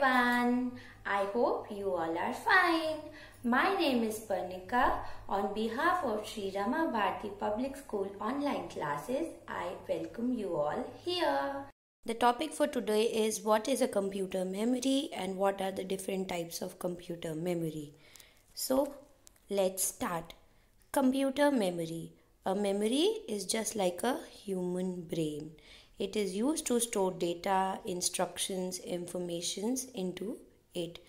everyone. I hope you all are fine. My name is Parnika. On behalf of Sri Rama Bharati Public School online classes, I welcome you all here. The topic for today is what is a computer memory and what are the different types of computer memory. So, let's start. Computer memory. A memory is just like a human brain. It is used to store data, instructions, informations into it.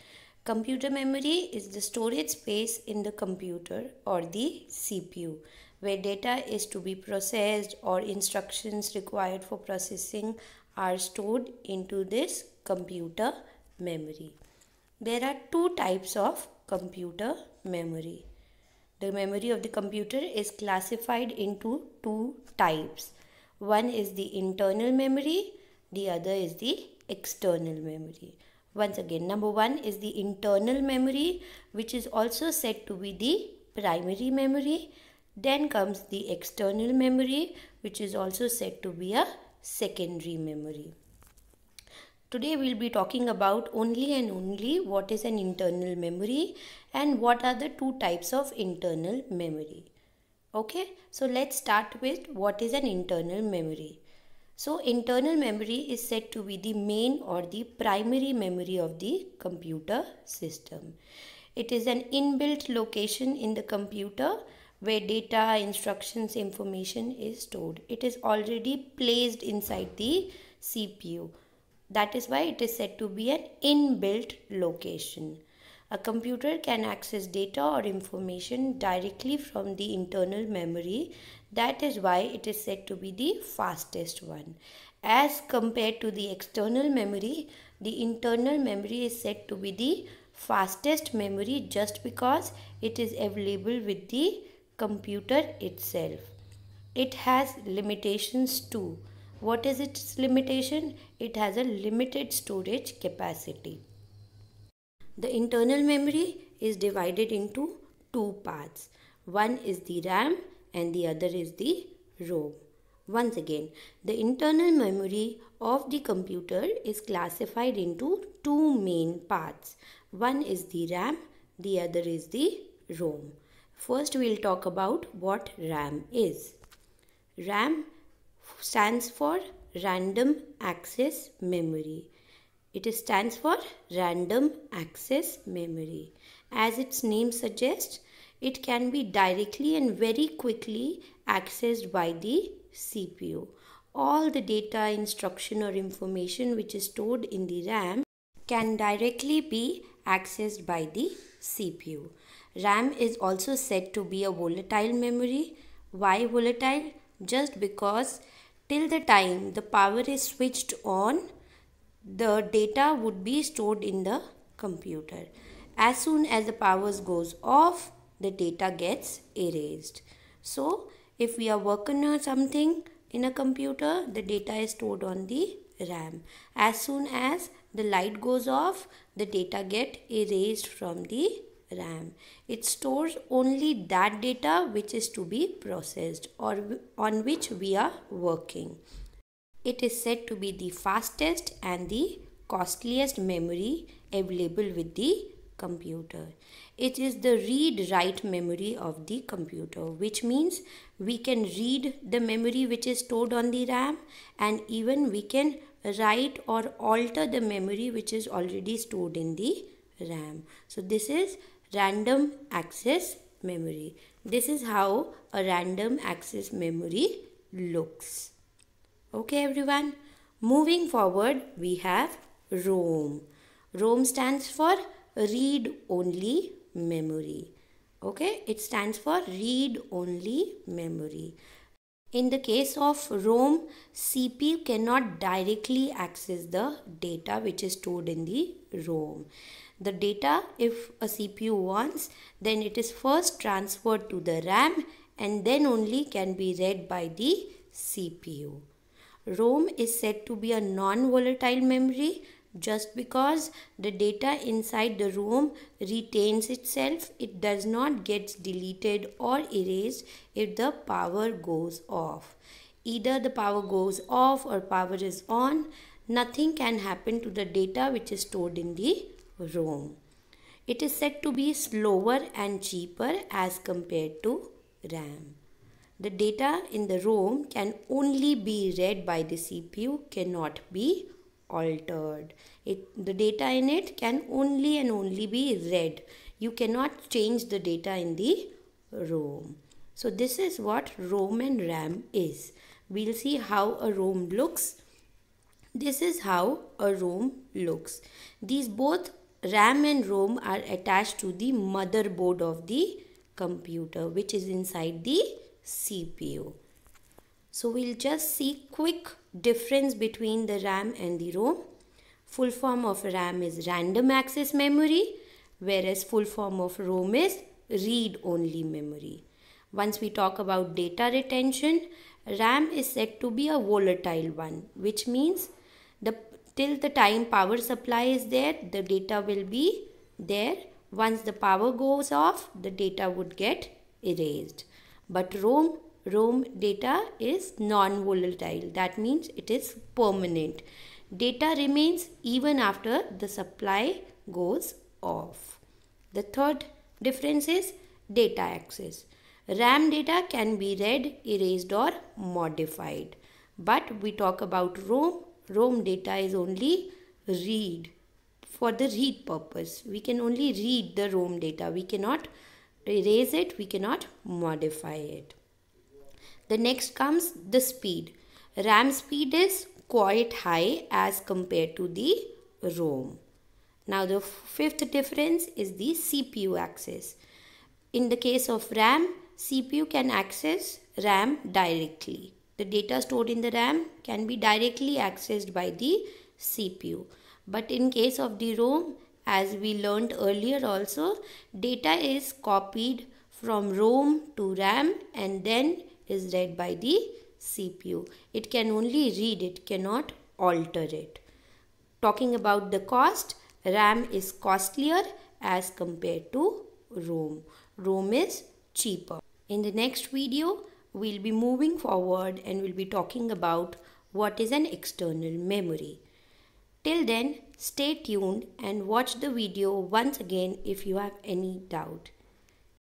Computer memory is the storage space in the computer or the CPU where data is to be processed or instructions required for processing are stored into this computer memory. There are two types of computer memory. The memory of the computer is classified into two types. One is the internal memory, the other is the external memory. Once again, number one is the internal memory, which is also said to be the primary memory. Then comes the external memory, which is also said to be a secondary memory. Today we'll be talking about only and only what is an internal memory and what are the two types of internal memory. Okay, so let's start with what is an internal memory. So internal memory is said to be the main or the primary memory of the computer system. It is an inbuilt location in the computer where data, instructions, information is stored. It is already placed inside the CPU. That is why it is said to be an inbuilt location. A computer can access data or information directly from the internal memory. That is why it is said to be the fastest one. As compared to the external memory, the internal memory is said to be the fastest memory just because it is available with the computer itself. It has limitations too. What is its limitation? It has a limited storage capacity. The internal memory is divided into two parts. One is the RAM and the other is the ROM. Once again, the internal memory of the computer is classified into two main parts. One is the RAM, the other is the ROM. First, we'll talk about what RAM is. RAM stands for Random Access Memory. It stands for Random Access Memory. As its name suggests, it can be directly and very quickly accessed by the CPU. All the data, instruction or information which is stored in the RAM can directly be accessed by the CPU. RAM is also said to be a volatile memory. Why volatile? Just because till the time the power is switched on, the data would be stored in the computer. As soon as the power goes off, the data gets erased. So, if we are working on something in a computer, the data is stored on the RAM. As soon as the light goes off, the data get erased from the RAM. It stores only that data which is to be processed or on which we are working. It is said to be the fastest and the costliest memory available with the computer. It is the read-write memory of the computer, which means we can read the memory which is stored on the RAM and even we can write or alter the memory which is already stored in the RAM. So this is random access memory. This is how a random access memory looks. Okay everyone, moving forward we have ROM. ROM stands for read only memory. Okay, it stands for read only memory. In the case of ROM, CPU cannot directly access the data which is stored in the ROM. The data, if a CPU wants, then it is first transferred to the RAM and then only can be read by the CPU. ROM is said to be a non-volatile memory just because the data inside the ROM retains itself. It does not get deleted or erased if the power goes off. Either the power goes off or power is on, nothing can happen to the data which is stored in the ROM. It is said to be slower and cheaper as compared to RAM. The data in the ROM can only be read by the CPU, cannot be altered. The data in it can only and only be read. You cannot change the data in the ROM. So this is what ROM and RAM is. We'll see how a ROM looks. This is how a ROM looks. These both RAM and ROM are attached to the motherboard of the computer, which is inside the CPU. So we'll just see quick difference between the RAM and the ROM. Full form of RAM is random access memory, whereas full form of ROM is read-only memory. Once we talk about data retention, RAM is said to be a volatile one, which means till the time power supply is there, the data will be there. Once the power goes off, the data would get erased. But ROM data is non-volatile. That means it is permanent. Data remains even after the supply goes off. The third difference is data access. RAM data can be read, erased or modified. But we talk about ROM data is only read, for the read purpose. We can only read the ROM data. We cannot erase it, we cannot modify it. The next comes the speed. RAM speed is quite high as compared to the ROM. Now the fifth difference is the CPU access. In the case of RAM, CPU can access RAM directly. The data stored in the RAM can be directly accessed by the CPU. But in case of the ROM, as we learned earlier also, data is copied from ROM to RAM and then is read by the CPU. It can only read, it cannot alter it. Talking about the cost, RAM is costlier as compared to ROM. ROM is cheaper. In the next video, we'll be moving forward and we'll be talking about what is an external memory. Till then, stay tuned and watch the video once again if you have any doubt.